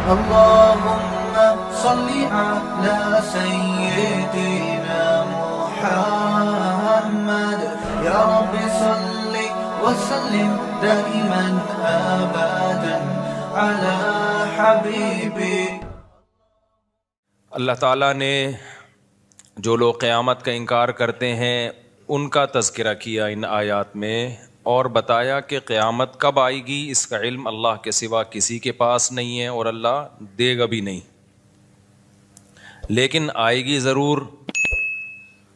اللهم صل على سيدنا محمد يا رب صل وسلم دائما ابدا على حبيبي. اللہ تعالیٰ نے جو لوگ قیامت کا انکار کرتے ہیں ان کا تذکرہ کیا ان آیات میں، اور بتایا کہ قیامت کب آئے گی اس کا علم اللہ کے سوا کسی کے پاس نہیں ہے اور اللہ دے گا بھی نہیں، لیکن آئے گی ضرور.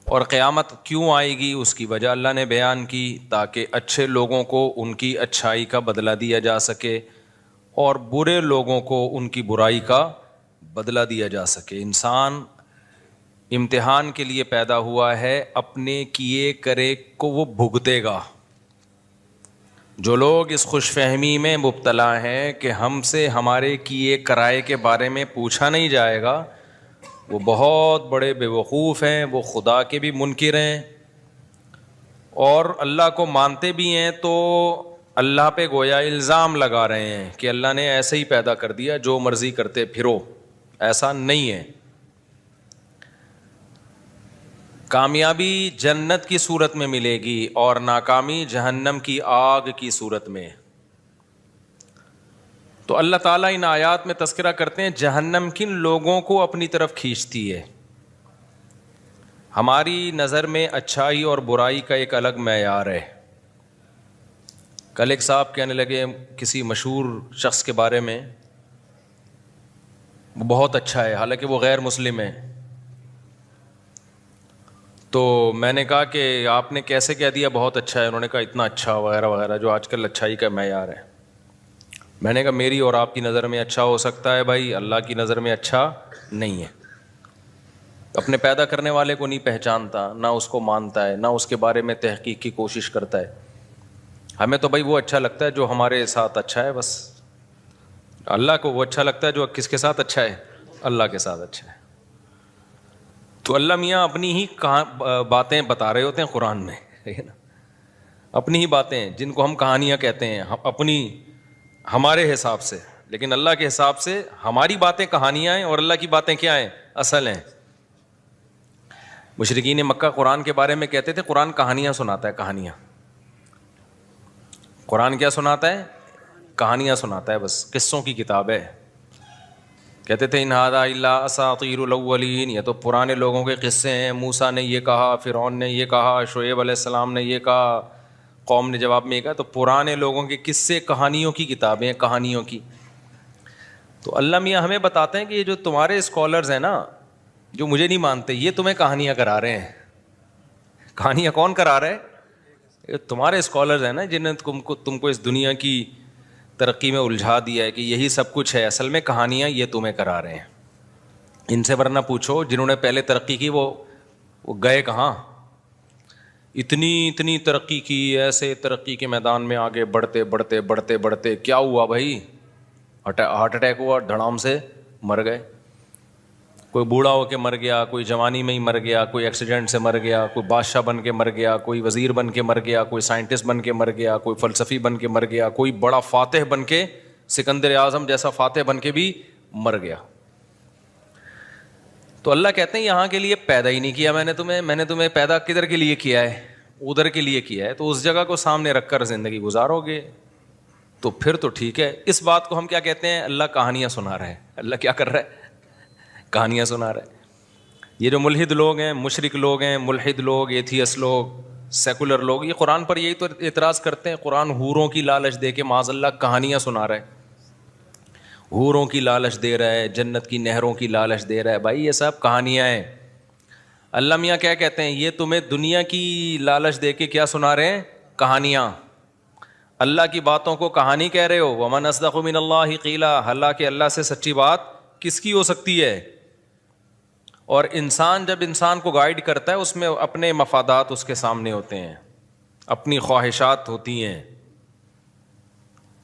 اور قیامت کیوں آئے گی اس کی وجہ اللہ نے بیان کی، تاکہ اچھے لوگوں کو ان کی اچھائی کا بدلہ دیا جا سکے اور برے لوگوں کو ان کی برائی کا بدلہ دیا جا سکے. انسان امتحان کے لیے پیدا ہوا ہے، اپنے کیے کرے کو وہ بھگتے گا. جو لوگ اس خوش فہمی میں مبتلا ہیں کہ ہم سے ہمارے کیے کرائے کے بارے میں پوچھا نہیں جائے گا، وہ بہت بڑے بے وقوف ہیں، وہ خدا کے بھی منکر ہیں، اور اللہ کو مانتے بھی ہیں تو اللہ پہ گویا الزام لگا رہے ہیں کہ اللہ نے ایسے ہی پیدا کر دیا، جو مرضی کرتے پھرو. ایسا نہیں ہے. کامیابی جنت کی صورت میں ملے گی اور ناکامی جہنم کی آگ کی صورت میں. تو اللہ تعالیٰ ان آیات میں تذکرہ کرتے ہیں جہنم کن لوگوں کو اپنی طرف کھینچتی ہے. ہماری نظر میں اچھائی اور برائی کا ایک الگ معیار ہے. کل ایک صاحب کہنے لگے کسی مشہور شخص کے بارے میں، وہ بہت اچھا ہے، حالانکہ وہ غیر مسلم ہے. تو میں نے کہا کہ آپ نے کیسے کہہ دیا بہت اچھا ہے؟ انہوں نے کہا اتنا اچھا وغیرہ وغیرہ، جو آج کل اچھائی کا معیار ہے. میں نے کہا میری اور آپ کی نظر میں اچھا ہو سکتا ہے بھائی، اللہ کی نظر میں اچھا نہیں ہے. اپنے پیدا کرنے والے کو نہیں پہچانتا، نہ اس کو مانتا ہے، نہ اس کے بارے میں تحقیق کی کوشش کرتا ہے. ہمیں تو بھائی وہ اچھا لگتا ہے جو ہمارے ساتھ اچھا ہے بس. اللہ کو وہ اچھا لگتا ہے جو کس کے ساتھ اچھا ہے؟ اللہ کے ساتھ اچھا ہے. تو اللہ میاں اپنی ہی باتیں بتا رہے ہوتے ہیں قرآن میں، اپنی ہی باتیں جن کو ہم کہانیاں کہتے ہیں اپنی ہمارے حساب سے، لیکن اللہ کے حساب سے ہماری باتیں کہانیاں ہیں اور اللہ کی باتیں کیا ہیں؟ اصل ہیں. مشرکین مکہ قرآن کے بارے میں کہتے تھے قرآن کہانیاں سناتا ہے. کہانیاں، قرآن کیا سناتا ہے؟ کہانیاں سناتا ہے، بس قصوں کی کتاب ہے. کہتے تھے ان ھذا الا اساطیر الاولین، یہ تو پرانے لوگوں کے قصے ہیں. موسیٰ نے یہ کہا، فرعون نے یہ کہا، شعیب علیہ السلام نے یہ کہا، قوم نے جواب میں یہ کہا. تو پرانے لوگوں کے قصے کہانیوں کی کتابیں ہیں، کہانیوں کی. تو اللہ میاں ہمیں بتاتے ہیں کہ یہ جو تمہارے اسکالرز ہیں نا، جو مجھے نہیں مانتے، یہ تمہیں کہانیاں کرا رہے ہیں. کہانیاں کون کرا رہے ہیں؟ تمہارے اسکالرز ہیں نا، جنہوں نے تم کو اس دنیا کی ترقی میں الجھا دیا ہے کہ یہی سب کچھ ہے. اصل میں کہانیاں یہ تمہیں کرا رہے ہیں. ان سے ورنہ پوچھو جنہوں نے پہلے ترقی کی وہ گئے کہاں؟ اتنی ترقی کی، ایسے ترقی کے میدان میں آگے بڑھتے بڑھتے بڑھتے بڑھتے کیا ہوا بھائی؟ ہارٹ اٹیک ہوا، دھڑام سے مر گئے. کوئی بوڑھا ہو کے مر گیا، کوئی جوانی میں ہی مر گیا، کوئی ایکسیڈنٹ سے مر گیا، کوئی بادشاہ بن کے مر گیا، کوئی وزیر بن کے مر گیا، کوئی سائنٹسٹ بن کے مر گیا، کوئی فلسفی بن کے مر گیا، کوئی بڑا فاتح بن کے، سکندر اعظم جیسا فاتح بن کے بھی مر گیا. تو اللہ کہتے ہیں یہاں کے لیے پیدا ہی نہیں کیا میں نے تمہیں پیدا کدھر کے لیے کیا ہے؟ ادھر کے لیے کیا ہے. تو اس جگہ کو سامنے رکھ کر زندگی گزارو گے تو پھر تو ٹھیک ہے. اس بات کو ہم کیا کہتے ہیں؟ اللہ کہانیاں سنا رہا ہے. اللہ کیا کر رہا ہے؟ کہانیاں سنا رہا ہے. یہ جو ملحد لوگ ہیں، مشرک لوگ ہیں، ملحد لوگ، ایتھیس لوگ، سیکولر لوگ، یہ قرآن پر یہی تو اعتراض کرتے ہیں. قرآن حوروں کی لالچ دے کے معاذ اللہ کہانیاں سنا رہا ہے. حوروں کی لالچ دے رہا ہے، جنت کی نہروں کی لالچ دے رہا ہے. بھائی یہ سب کہانیاں ہیں. اللہ میاں کیا کہتے ہیں؟ یہ تمہیں دنیا کی لالچ دے کے کیا سنا رہے ہیں؟ کہانیاں. اللہ کی باتوں کو کہانی کہہ رہے ہو. ومن اصدق من اللہ قیلا، حالانکہ اللہ سے سچی بات کس کی ہو سکتی ہے؟ اور انسان جب انسان کو گائیڈ کرتا ہے اس میں اپنے مفادات اس کے سامنے ہوتے ہیں، اپنی خواہشات ہوتی ہیں.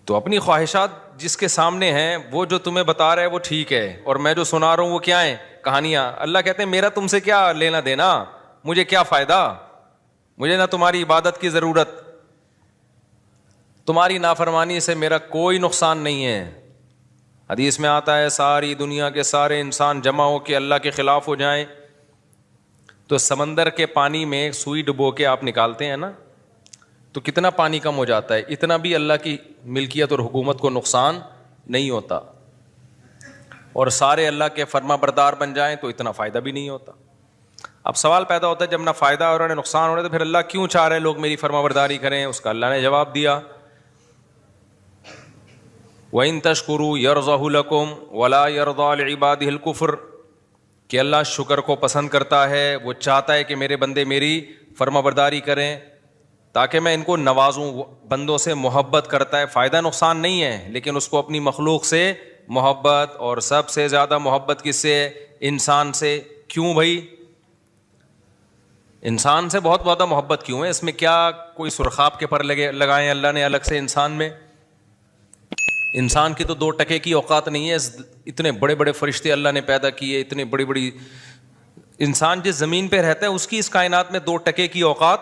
تو اپنی خواہشات جس کے سامنے ہیں وہ جو تمہیں بتا رہا ہے وہ ٹھیک ہے، اور میں جو سنا رہا ہوں وہ کیا ہیں؟ کہانیاں. اللہ کہتے ہیں میرا تم سے کیا لینا دینا، مجھے کیا فائدہ، مجھے نہ تمہاری عبادت کی ضرورت، تمہاری نافرمانی سے میرا کوئی نقصان نہیں ہے. حدیث میں آتا ہے ساری دنیا کے سارے انسان جمع ہو کے اللہ کے خلاف ہو جائیں تو سمندر کے پانی میں سوئی ڈبو کے آپ نکالتے ہیں نا تو کتنا پانی کم ہو جاتا ہے, اتنا بھی اللہ کی ملکیت اور حکومت کو نقصان نہیں ہوتا. اور سارے اللہ کے فرما بردار بن جائیں تو اتنا فائدہ بھی نہیں ہوتا. اب سوال پیدا ہوتا ہے جب نہ فائدہ ہو رہا ہے نہ نقصان ہو رہا ہے تو پھر اللہ کیوں چاہ رہے لوگ میری فرما برداری کریں؟ اس کا اللہ نے جواب دیا وَإِن تَشْكُرُوا يَرْضَهُ لَكُمْ وَلَا يَرْضَىٰ لِعِبَادِهِ الْكُفْرَ کہ اللہ شکر کو پسند کرتا ہے, وہ چاہتا ہے کہ میرے بندے میری فرما برداری کریں تاکہ میں ان کو نوازوں. بندوں سے محبت کرتا ہے, فائدہ نقصان نہیں ہے, لیکن اس کو اپنی مخلوق سے محبت, اور سب سے زیادہ محبت کس سے؟ انسان سے. کیوں بھائی انسان سے بہت زیادہ محبت کیوں ہے؟ اس میں کیا کوئی سرخاب کے پر لگائے اللہ نے الگ سے انسان میں؟ انسان کی تو 2 ٹکے کی اوقات نہیں ہے. اتنے بڑے بڑے فرشتے اللہ نے پیدا کیے, اتنے بڑی بڑی انسان جس زمین پہ رہتا ہے اس کی اس کائنات میں 2 ٹکے کی اوقات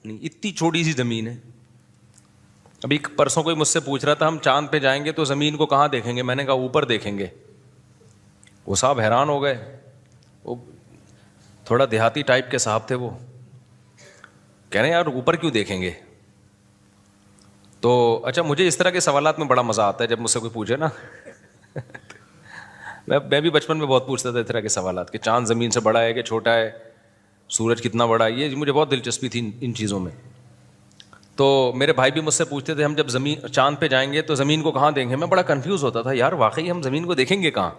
نہیں, اتنی چھوٹی سی زمین ہے. ابھی پرسوں کوئی مجھ سے پوچھ رہا تھا ہم چاند پہ جائیں گے تو زمین کو کہاں دیکھیں گے؟ میں نے کہا اوپر دیکھیں گے. وہ صاحب حیران ہو گئے, وہ تھوڑا دیہاتی ٹائپ کے صاحب تھے, وہ کہہ رہے ہیں یار اوپر کیوں دیکھیں گے؟ تو اچھا مجھے اس طرح کے سوالات میں بڑا مزہ آتا ہے جب مجھ سے کوئی پوچھے نا میں بھی بچپن میں بہت پوچھتا تھا اس طرح کے سوالات کہ چاند زمین سے بڑا ہے کہ چھوٹا ہے, سورج کتنا بڑا ہے, یہ مجھے بہت دلچسپی تھی ان چیزوں میں. تو میرے بھائی بھی مجھ سے پوچھتے تھے ہم جب زمین چاند پہ جائیں گے تو زمین کو کہاں دیکھیں گے؟ میں بڑا کنفیوز ہوتا تھا یار واقعی ہم زمین کو دیکھیں گے کہاں؟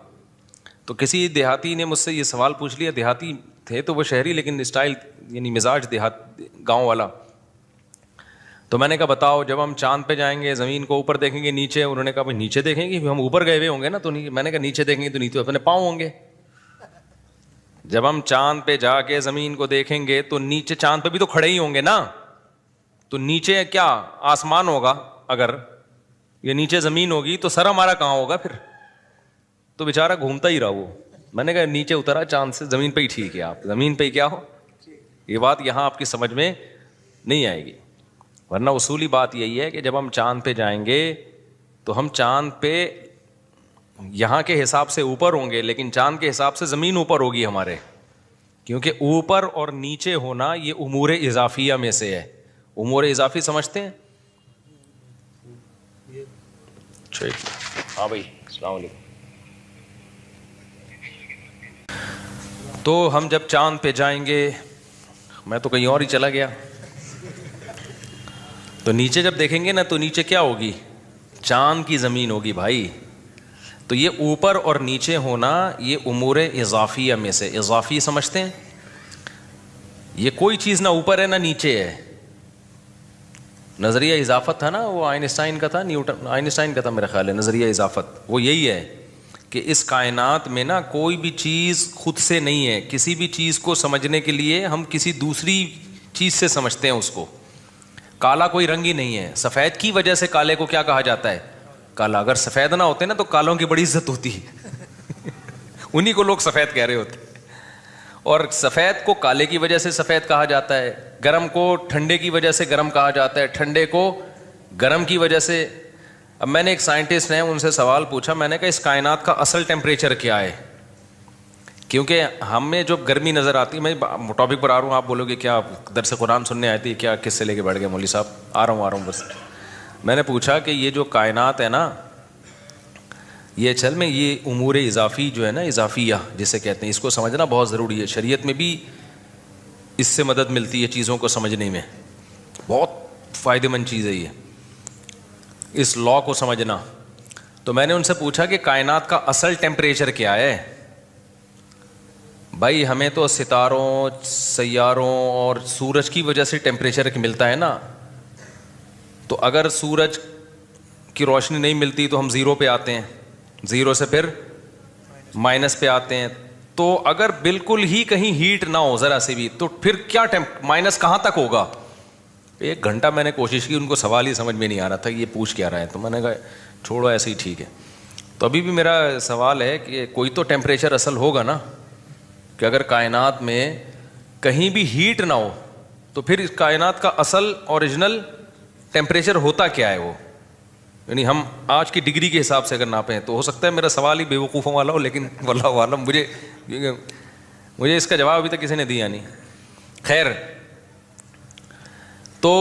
تو کسی دیہاتی نے مجھ سے یہ سوال پوچھ لیا, دیہاتی تھے تو وہ شہری لیکن اسٹائل یعنی مزاج دیہات گاؤں والا. تو میں نے کہا بتاؤ جب ہم چاند پہ جائیں گے زمین کو اوپر دیکھیں گے نیچے؟ انہوں نے کہا بھائی نیچے دیکھیں گے, ہم اوپر گئے ہوئے ہوں گے نا. تو میں نے کہا نیچے دیکھیں گے تو نیچے اپنے پاؤں ہوں گے. جب ہم چاند پہ جا کے زمین کو دیکھیں گے تو نیچے چاند پہ بھی تو کھڑے ہی ہوں گے نا, تو نیچے کیا آسمان ہوگا اگر یہ نیچے زمین ہوگی تو سر ہمارا کہاں ہوگا پھر؟ تو بیچارہ گھومتا ہی رہا وہ. میں نے کہا نیچے اترا چاند سے, زمین پہ ہی ٹھیک ہے, آپ زمین پہ ہی کیا ہو. یہ بات یہاں آپ کی سمجھ میں نہیں آئے گی, ورنہ اصولی بات یہی ہے کہ جب ہم چاند پہ جائیں گے تو ہم چاند پہ یہاں کے حساب سے اوپر ہوں گے, لیکن چاند کے حساب سے زمین اوپر ہوگی ہمارے, کیونکہ اوپر اور نیچے ہونا یہ امور اضافیہ میں سے ہے. امور اضافی سمجھتے ہیں؟ ہاں بھائی السلام علیکم. تو ہم جب چاند پہ جائیں گے, میں تو کہیں اور ہی چلا گیا, تو نیچے جب دیکھیں گے نا تو نیچے کیا ہوگی؟ چاند کی زمین ہوگی بھائی. تو یہ اوپر اور نیچے ہونا یہ امور اضافیہ میں سے. اضافی سمجھتے ہیں؟ یہ کوئی چیز نہ اوپر ہے نہ نیچے ہے. نظریہ اضافت تھا نا, وہ آئنسٹائن کا تھا, آئنسٹائن کا تھا میرا خیال ہے نظریہ اضافت. وہ یہی ہے کہ اس کائنات میں نا کوئی بھی چیز خود سے نہیں ہے. کسی بھی چیز کو سمجھنے کے لیے ہم کسی دوسری چیز سے سمجھتے ہیں اس کو. کالا کوئی رنگ ہی نہیں ہے, سفید کی وجہ سے کالے کو کیا کہا جاتا ہے؟ کالا. اگر سفید نہ ہوتے نا تو کالوں کی بڑی عزت ہوتی ہے انہی کو لوگ سفید کہہ رہے ہوتے. اور سفید کو کالے کی وجہ سے سفید کہا جاتا ہے, گرم کو ٹھنڈے کی وجہ سے گرم کہا جاتا ہے, ٹھنڈے کو گرم کی وجہ سے. اب میں نے ایک سائنٹسٹ ہیں ان سے سوال پوچھا, میں نے کہا اس کائنات کا اصل ٹیمپریچر کیا ہے؟ کیونکہ ہمیں جو گرمی نظر آتی ہے, میں ٹاپک پر آ رہا ہوں, آپ بولو گے کیا درس قرآن سننے آئی تھی کیا, کس سے لے کے بیٹھ گئے مولوی صاحب؟ آ رہا ہوں بس. میں نے پوچھا کہ یہ جو کائنات ہے نا یہ چل میں یہ امور اضافی جو ہے نا, اضافیہ جسے کہتے ہیں, اس کو سمجھنا بہت ضروری ہے. شریعت میں بھی اس سے مدد ملتی ہے چیزوں کو سمجھنے میں, بہت فائدہ مند چیز ہے یہ, اس لا کو سمجھنا. تو میں نے ان سے پوچھا کہ کائنات کا اصل ٹیمپریچر کیا ہے؟ بھائی ہمیں تو ستاروں, سیاروں اور سورج کی وجہ سے ٹیمپریچر ملتا ہے نا. تو اگر سورج کی روشنی نہیں ملتی تو ہم زیرو پہ آتے ہیں, زیرو سے پھر مائنس پہ آتے ہیں. تو اگر بالکل ہی کہیں ہیٹ نہ ہو ذرا سے بھی تو پھر کیا مائنس کہاں تک ہوگا؟ 1 گھنٹہ میں نے کوشش کی, ان کو سوال ہی سمجھ میں نہیں آ رہا تھا کہ یہ پوچھ کیا رہا ہے. تو میں نے کہا چھوڑو ایسے ہی ٹھیک ہے. تو ابھی بھی میرا سوال ہے کہ کوئی تو ٹیمپریچر اصل ہوگا نا, کہ اگر کائنات میں کہیں بھی ہیٹ نہ ہو تو پھر اس کائنات کا اصل اوریجنل ٹیمپریچر ہوتا کیا ہے وہ؟ یعنی ہم آج کی ڈگری کے حساب سے اگر ناپیں تو ہو سکتا ہے میرا سوال ہی بے وقوفوں والا ہو, لیکن واللہ عالم مجھے اس کا جواب ابھی تک کسی نے دیا نہیں. خیر, تو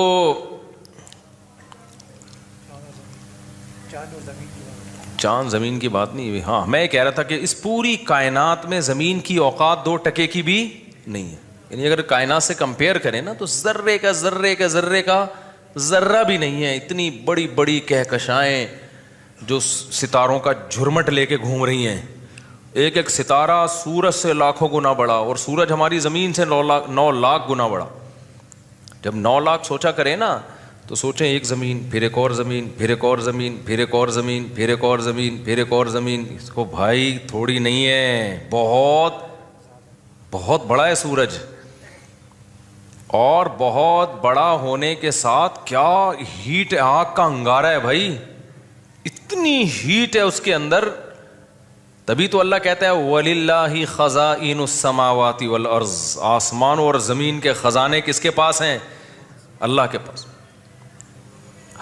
چاند زمین کی بات نہیں ہوئی. ہاں میں یہ کہہ رہا تھا کہ اس پوری کائنات میں زمین کی اوقات 2 ٹکے کی بھی نہیں ہے. یعنی اگر کائنات سے کمپیئر کریں نا تو ذرے کا ذرہ بھی نہیں ہے. اتنی بڑی بڑی کہکشائیں جو ستاروں کا جھرمٹ لے کے گھوم رہی ہیں, ایک ایک ستارہ سورج سے لاکھوں گنا بڑا, اور سورج ہماری زمین سے 9 لاکھ گنا بڑا. جب 9 لاکھ سوچا کریں نا تو سوچیں ایک زمین, پھر ایک اور زمین, پھر ایک اور زمین, پھر ایک اور زمین, پھر ایک اور زمین, پھر ایک اور زمین. اس کو بھائی تھوڑی نہیں ہے, بہت بہت بڑا ہے سورج. اور بہت بڑا ہونے کے ساتھ کیا ہیٹ, آگ کا انگارہ ہے بھائی, اتنی ہیٹ ہے اس کے اندر. تبھی تو اللہ کہتا ہے وَلِلَّهِ خَزَائِنُ السَّمَاوَاتِ وَالْأَرْضِ, آسمان اور زمین کے خزانے کس کے پاس ہیں؟ اللہ کے پاس.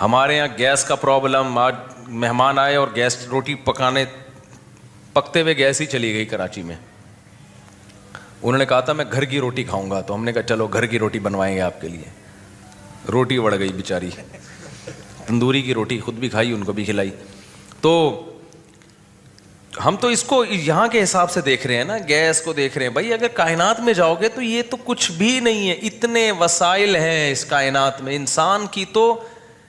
ہمارے یہاں گیس کا پرابلم, آج مہمان آئے اور گیس روٹی پکتے ہوئے گیس ہی چلی گئی کراچی میں. انہوں نے کہا تھا میں گھر کی روٹی کھاؤں گا, تو ہم نے کہا چلو گھر کی روٹی بنوائیں گے آپ کے لیے. روٹی بڑھ گئی بیچاری, تندوری کی روٹی خود بھی کھائی, ان کو بھی کھلائی. تو ہم تو اس کو یہاں کے حساب سے دیکھ رہے ہیں نا, گیس کو دیکھ رہے ہیں. بھائی اگر کائنات میں جاؤ گے تو یہ تو کچھ بھی نہیں ہے. اتنے وسائل ہیں اس کائنات میں. انسان کی تو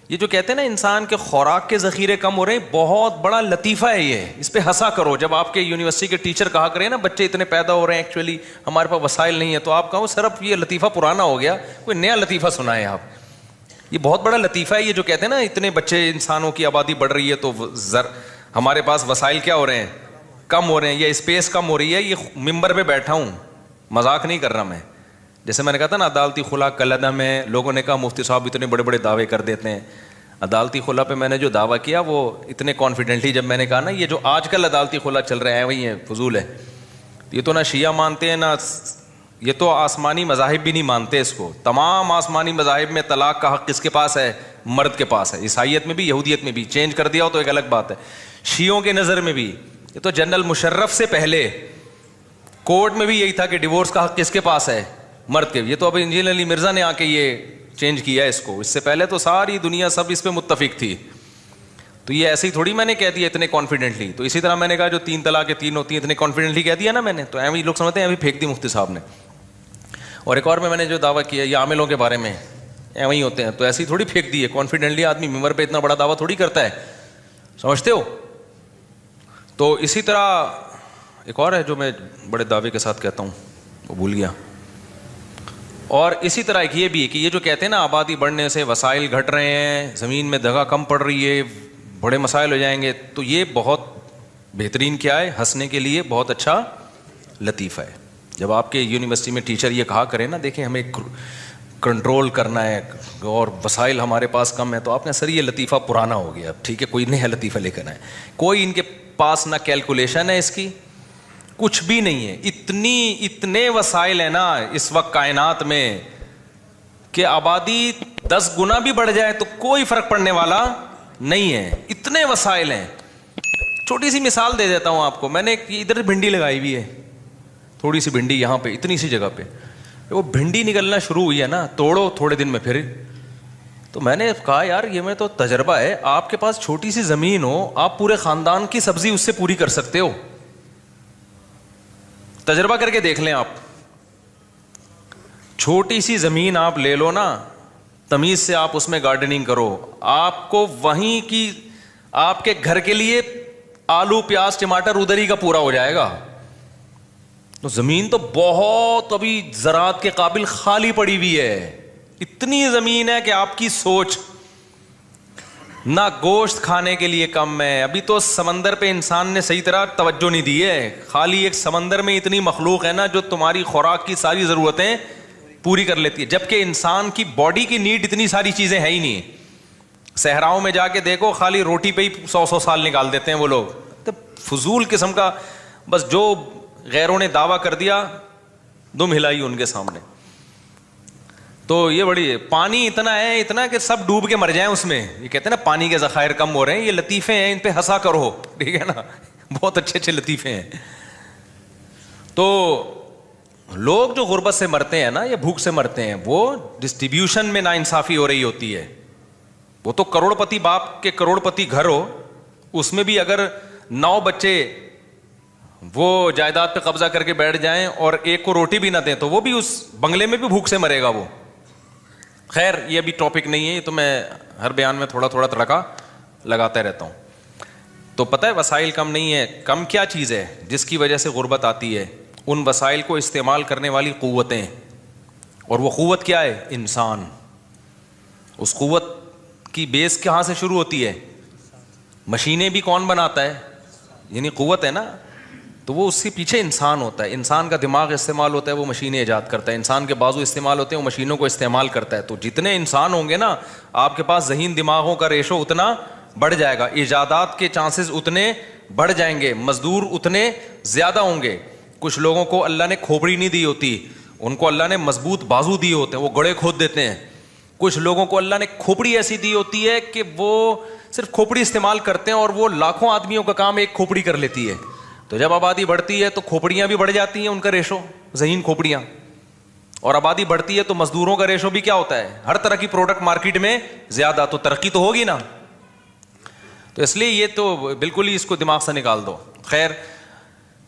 یہ جو کہتے ہیں نا انسان کے خوراک کے ذخیرے کم ہو رہے ہیں, بہت بڑا لطیفہ ہے یہ. اس پہ ہنسا کرو. جب آپ کے یونیورسٹی کے ٹیچر کہا کریں نا بچے اتنے پیدا ہو رہے ہیں, ایکچولی ہمارے پاس وسائل نہیں ہے, تو آپ کہو صرف یہ لطیفہ پرانا ہو گیا, کوئی نیا لطیفہ سنائیں آپ. یہ بہت بڑا لطیفہ ہے یہ جو کہتے ہیں نا اتنے بچے, انسانوں کی آبادی بڑھ رہی ہے تو ہمارے پاس وسائل کیا ہو رہے ہیں, کم ہو رہے ہیں, یا اسپیس کم ہو رہی ہے. یہ ممبر پہ بیٹھا ہوں, مذاق نہیں کر رہا میں. جیسے میں نے کہا تھا نا عدالتی خلا کلدہ میں لوگوں نے کہا مفتی صاحب اتنے بڑے بڑے دعوے کر دیتے ہیں. عدالتی خلا پہ میں نے جو دعویٰ کیا وہ اتنے کانفیڈنٹلی جب میں نے کہا نا یہ جو آج کل عدالتی خلا چل رہے ہیں وہی ہے, فضول ہے. یہ تو نہ شیعہ مانتے ہیں, نہ یہ تو آسمانی مذاہب بھی نہیں مانتے اس کو. تمام آسمانی مذاہب میں طلاق کا حق کس کے پاس ہے؟ مرد کے پاس ہے. عیسائیت میں بھی, یہودیت میں بھی. چینج کر دیا ہو تو ایک الگ بات ہے. شیعوں کے نظر میں بھی یہ تو جنرل مشرف سے پہلے کورٹ میں بھی یہی تھا کہ ڈیورس کا حق کس کے پاس ہے؟ مرد کے. یہ تو اب انجینئر علی مرزا نے آ کے یہ چینج کیا ہے اس کو. اس سے پہلے تو ساری دنیا سب اس پہ متفق تھی. تو یہ ایسے ہی تھوڑی میں نے کہہ دیا اتنے کانفیڈنٹلی. تو اسی طرح میں نے کہا جو 3 طلاق 3 ہوتی ہیں اتنے کانفیڈنٹلی کہہ دیا نا میں نے, تو ایویں لوگ سمجھتے ہیں ابھی پھینک دی مفتی صاحب نے. اور ایک اور میں نے جو دعویٰ کیا یہ عاملوں کے بارے میں ایویں ہی ہوتے ہیں, تو ایسے ہی تھوڑی پھینک دی ہے کانفیڈنٹلی. آدمی ممبر پہ اتنا بڑا دعویٰ تھوڑی کرتا ہے, سمجھتے ہو. تو اسی طرح ایک اور ہے جو میں بڑے دعوے کے ساتھ کہتا ہوں, وہ بھول گیا. اور اسی طرح ایک یہ بھی کہ یہ جو کہتے ہیں نا آبادی بڑھنے سے وسائل گھٹ رہے ہیں, زمین میں جگہ کم پڑ رہی ہے, بڑے مسائل ہو جائیں گے, تو یہ بہت بہترین کیا ہے, ہنسنے کے لیے بہت اچھا لطیفہ ہے. جب آپ کے یونیورسٹی میں ٹیچر یہ کہا کریں نا دیکھیں ہمیں کنٹرول کرنا ہے اور وسائل ہمارے پاس کم ہے, تو آپ نے سر یہ لطیفہ پرانا ہو گیا, ٹھیک ہے کوئی نیا لطیفہ لے کر آئے. کوئی ان کے پاس نہ کیلکولیشن ہے اس کی, کچھ بھی نہیں ہے. اتنے وسائل ہیں نا اس وقت کائنات میں کہ آبادی 10 گنا بھی بڑھ جائے تو کوئی فرق پڑنے والا نہیں ہے. اتنے وسائل ہیں. چھوٹی سی مثال دے دیتا ہوں آپ کو. میں نے ادھر بھنڈی لگائی ہوئی ہے, تھوڑی سی بھنڈی یہاں پہ اتنی سی جگہ پہ. وہ بھنڈی نکلنا شروع ہوئی ہے نا, توڑو تھوڑے دن میں پھر. تو میں نے کہا یار یہ میں تو تجربہ ہے, آپ کے پاس چھوٹی سی زمین ہو, آپ پورے خاندان کی سبزی اس سے پوری کر سکتے ہو. تجربہ کر کے دیکھ لیں آپ. چھوٹی سی زمین آپ لے لو نا, تمیز سے آپ اس میں گارڈننگ کرو, آپ کو وہیں کی آپ کے گھر کے لیے آلو پیاز ٹماٹر ادھر ہی کا پورا ہو جائے گا. تو زمین تو بہت ابھی زراعت کے قابل خالی پڑی ہوئی ہے. اتنی زمین ہے کہ آپ کی سوچ نہ گوشت کھانے کے لیے کم ہے. ابھی تو سمندر پہ انسان نے صحیح طرح توجہ نہیں دی ہے. خالی ایک سمندر میں اتنی مخلوق ہے نا جو تمہاری خوراک کی ساری ضرورتیں پوری کر لیتی ہے, جبکہ انسان کی باڈی کی نیڈ اتنی ساری چیزیں ہے ہی نہیں. صحراؤں میں جا کے دیکھو خالی روٹی پہ ہی 100 سال نکال دیتے ہیں وہ لوگ. تو فضول قسم کا, بس جو غیروں نے دعویٰ کر دیا دم ہلائی ان کے سامنے. تو یہ بڑی پانی اتنا کہ سب ڈوب کے مر جائیں اس میں. یہ کہتے ہیں نا پانی کے ذخائر کم ہو رہے ہیں, یہ لطیفے ہیں, ان پہ ہنسا کرو, ٹھیک ہے نا, بہت اچھے اچھے لطیفے ہیں. تو لوگ جو غربت سے مرتے ہیں نا یا بھوک سے مرتے ہیں, وہ ڈسٹریبیوشن میں ناانصافی ہو رہی ہوتی ہے. وہ تو کروڑ پتی باپ کے کروڑ پتی گھر ہو, اس میں بھی اگر 9 بچے وہ جائیداد پہ قبضہ کر کے بیٹھ جائیں اور ایک کو روٹی بھی نہ دیں تو وہ بھی اس بنگلے میں بھی بھوک سے مرے گا وہ. خیر یہ بھی ٹاپک نہیں ہے, یہ تو میں ہر بیان میں تھوڑا تھوڑا تڑکا لگاتا رہتا ہوں. تو پتہ ہے وسائل کم نہیں ہے, کم کیا چیز ہے جس کی وجہ سے غربت آتی ہے؟ ان وسائل کو استعمال کرنے والی قوتیں. اور وہ قوت کیا ہے؟ انسان. اس قوت کی بیس کہاں سے شروع ہوتی ہے؟ مشینیں بھی کون بناتا ہے؟ یعنی قوت ہے نا, تو وہ اس کے پیچھے انسان ہوتا ہے. انسان کا دماغ استعمال ہوتا ہے, وہ مشینیں ایجاد کرتا ہے. انسان کے بازو استعمال ہوتے ہیں, وہ مشینوں کو استعمال کرتا ہے. تو جتنے انسان ہوں گے نا, آپ کے پاس ذہین دماغوں کا ریشو اتنا بڑھ جائے گا, ایجادات کے چانسز اتنے بڑھ جائیں گے, مزدور اتنے زیادہ ہوں گے. کچھ لوگوں کو اللہ نے کھوپڑی نہیں دی ہوتی, ان کو اللہ نے مضبوط بازو دیے ہوتے ہیں, وہ گڑھے کھود دیتے ہیں. کچھ لوگوں کو اللہ نے کھوپڑی ایسی دی ہوتی ہے کہ وہ صرف کھوپڑی استعمال کرتے ہیں اور وہ لاکھوں آدمیوں کا کام ایک کھوپڑی کر لیتی ہے. تو جب آبادی بڑھتی ہے تو کھوپڑیاں بھی بڑھ جاتی ہیں, ان کا ریشو ذہین کھوپڑیاں. اور آبادی بڑھتی ہے تو مزدوروں کا ریشو بھی کیا ہوتا ہے؟ ہر طرح کی پروڈکٹ مارکیٹ میں زیادہ, تو ترقی تو ہوگی نا. تو اس لیے یہ تو بالکل ہی اس کو دماغ سے نکال دو. خیر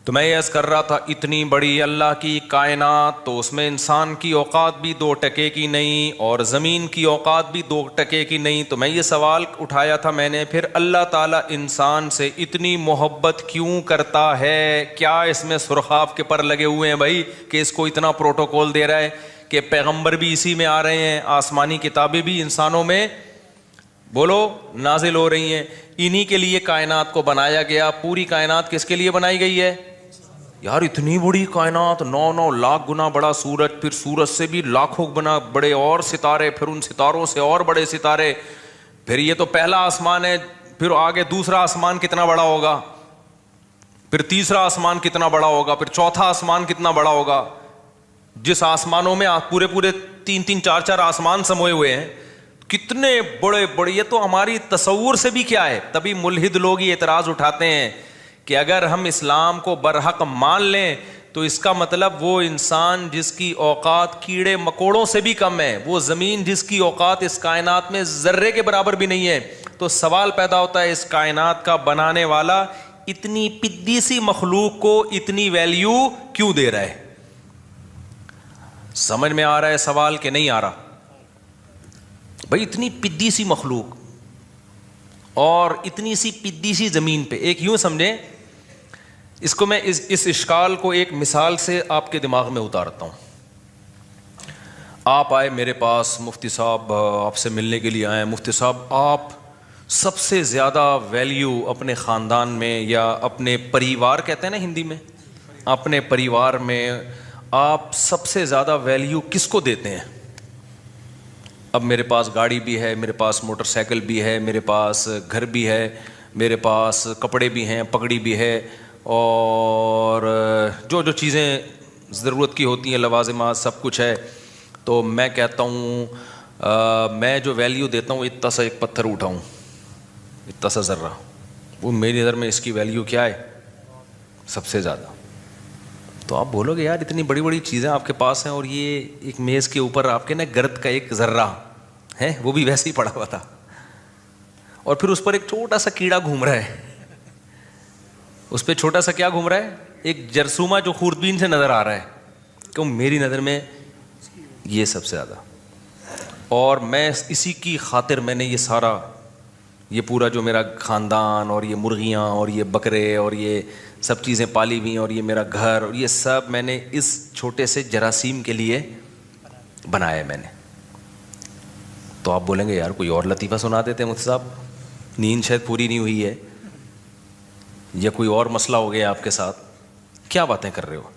تو میں یہ عرض کر رہا تھا, اتنی بڑی اللہ کی کائنات, تو اس میں انسان کی اوقات بھی 2 ٹکے کی نہیں اور زمین کی اوقات بھی 2 ٹکے کی نہیں. تو میں یہ سوال اٹھایا تھا میں نے, پھر اللہ تعالیٰ انسان سے اتنی محبت کیوں کرتا ہے؟ کیا اس میں سرخاب کے پر لگے ہوئے ہیں بھائی کہ اس کو اتنا پروٹوکول دے رہا ہے کہ پیغمبر بھی اسی میں آ رہے ہیں, آسمانی کتابیں بھی انسانوں میں بولو نازل ہو رہی ہیں, انہی کے لیے کائنات کو بنایا گیا. پوری کائنات کس کے لیے بنائی گئی ہے یار؟ اتنی بڑی کائنات, 9 لاکھ گنا بڑا سورج, پھر سورج سے بھی لاکھوں گنا بڑے اور ستارے, پھر ان ستاروں سے اور بڑے ستارے, پھر یہ تو پہلا آسمان ہے, پھر آگے دوسرا آسمان کتنا بڑا ہوگا, پھر تیسرا آسمان کتنا بڑا ہوگا, پھر چوتھا آسمان کتنا بڑا ہوگا. جس آسمانوں میں پورے 3 4 آسمان سموئے ہوئے ہیں, کتنے بڑے بڑے, یہ تو ہماری تصور سے بھی کیا ہے. تبھی ملحد لوگ یہ اعتراض اٹھاتے ہیں کہ اگر ہم اسلام کو برحق مان لیں تو اس کا مطلب وہ انسان جس کی اوقات کیڑے مکوڑوں سے بھی کم ہے, وہ زمین جس کی اوقات اس کائنات میں ذرے کے برابر بھی نہیں ہے. تو سوال پیدا ہوتا ہے, اس کائنات کا بنانے والا اتنی پدی سی مخلوق کو اتنی ویلیو کیوں دے رہا ہے؟ سمجھ میں آ رہا ہے سوال کہ نہیں آ رہا؟ بھائی اتنی پدی سی مخلوق اور اتنی سی پدی سی زمین پہ, ایک یوں سمجھیں اس کو, میں اس اشکال کو ایک مثال سے آپ کے دماغ میں اتارتا ہوں. آپ آئے میرے پاس, مفتی صاحب آپ سے ملنے کے لیے آئے. مفتی صاحب آپ سب سے زیادہ ویلیو اپنے خاندان میں یا اپنے پریوار کہتے ہیں نا ہندی میں, اپنے پریوار میں آپ سب سے زیادہ ویلیو کس کو دیتے ہیں؟ اب میرے پاس گاڑی بھی ہے, میرے پاس موٹر سائیکل بھی ہے, میرے پاس گھر بھی ہے, میرے پاس کپڑے بھی ہیں, پگڑی بھی ہے, اور جو جو چیزیں ضرورت کی ہوتی ہیں لوازمات سب کچھ ہے. تو میں کہتا ہوں میں جو ویلیو دیتا ہوں اتنا سا ایک پتھر اٹھاؤں, اتنا سا ذرہ, وہ میری نظر میں اس کی ویلیو کیا ہے سب سے زیادہ. تو آپ بولو گے یار اتنی بڑی بڑی چیزیں آپ کے پاس ہیں اور یہ ایک میز کے اوپر آپ کے نا گرد کا ایک ذرہ ہے, وہ بھی ویسے ہی پڑا ہوا تھا, اور پھر اس پر ایک چھوٹا سا کیڑا گھوم رہا ہے. اس پہ چھوٹا سا کیا گھوم رہا ہے؟ ایک جرثومہ جو خوردبین سے نظر آ رہا ہے. کیوں؟ میری نظر میں یہ سب سے زیادہ. اور میں اسی کی خاطر میں نے یہ سارا, یہ پورا جو میرا خاندان اور یہ مرغیاں اور یہ بکرے اور یہ سب چیزیں پالی ہوئی ہیں اور یہ میرا گھر اور یہ سب میں نے اس چھوٹے سے جراثیم کے لیے بنایا میں نے. تو آپ بولیں گے یار کوئی اور لطیفہ سنا دیتے ہیں مفتی صاحب, نیند شاید پوری نہیں ہوئی ہے یا کوئی اور مسئلہ ہو گیا آپ کے ساتھ, کیا باتیں کر رہے ہو؟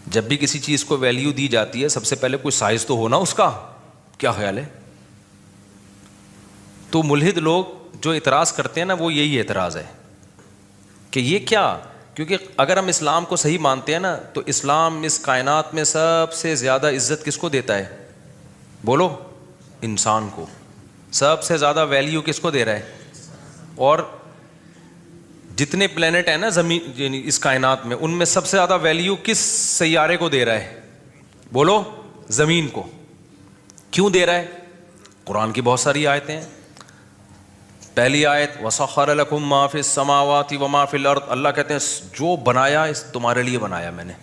جب بھی کسی چیز کو ویلیو دی جاتی ہے سب سے پہلے کوئی سائز تو ہونا اس کا, کیا خیال ہے؟ تو ملحد لوگ جو اعتراض کرتے ہیں نا وہ یہی اعتراض ہے کہ یہ کیا, کیونکہ اگر ہم اسلام کو صحیح مانتے ہیں نا تو اسلام اس کائنات میں سب سے زیادہ عزت کس کو دیتا ہے؟ بولو انسان کو. سب سے زیادہ ویلیو کس کو دے رہا ہے؟ اور جتنے پلینٹ ہیں نا زمین یعنی اس کائنات میں، ان میں سب سے زیادہ ویلیو کس سیارے کو دے رہا ہے؟ بولو زمین کو. کیوں دے رہا ہے؟ قرآن کی بہت ساری آیتیں ہیں. پہلی آیت وَسَخَّرَ لَكُم مَّا فِي السَّمَاوَاتِ وَمَا فِي الْأَرْضِ، اللہ کہتے ہیں جو بنایا اس تمہارے لیے بنایا میں نے.